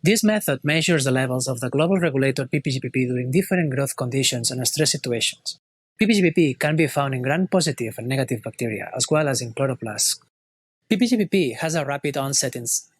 This method measures the levels of the global regulator ppGpp during different growth conditions and stress situations. ppGpp can be found in gram-positive and negative bacteria, as well as in chloroplasts. ppGpp has a rapid onset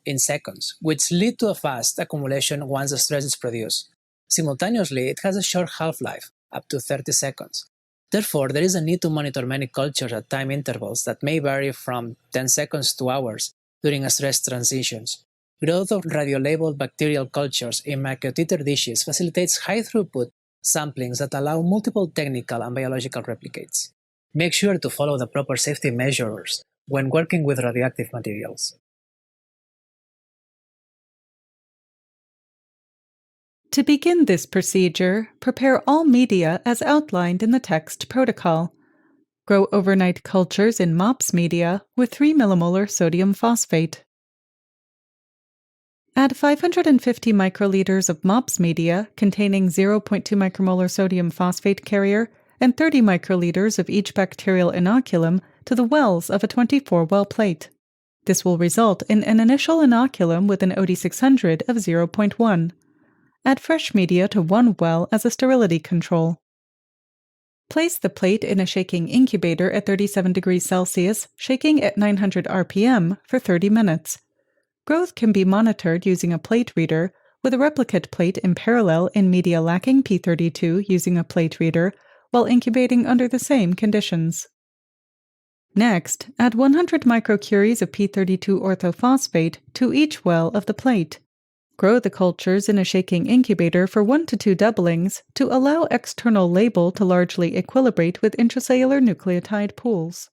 in seconds, which leads to a fast accumulation once the stress is produced. Simultaneously, it has a short half-life, up to 30 seconds. Therefore, there is a need to monitor many cultures at time intervals that may vary from 10 seconds to hours during stress transitions. Growth of radiolabeled bacterial cultures in microtiter dishes facilitates high-throughput samplings that allow multiple technical and biological replicates. Make sure to follow the proper safety measures when working with radioactive materials. To begin this procedure, prepare all media as outlined in the text protocol. Grow overnight cultures in MOPS media with 3 millimolar sodium phosphate. Add 550 microliters of MOPS media containing 0.2 micromolar sodium phosphate carrier and 30 microliters of each bacterial inoculum to the wells of a 24-well plate. This will result in an initial inoculum with an OD600 of 0.1. Add fresh media to one well as a sterility control. Place the plate in a shaking incubator at 37 degrees Celsius, shaking at 900 RPM for 30 minutes. Growth can be monitored using a plate reader, with a replicate plate in parallel in media lacking P32 using a plate reader, while incubating under the same conditions. Next, add 100 microcuries of P32 orthophosphate to each well of the plate. Grow the cultures in a shaking incubator for 1 to 2 doublings to allow external label to largely equilibrate with intracellular nucleotide pools.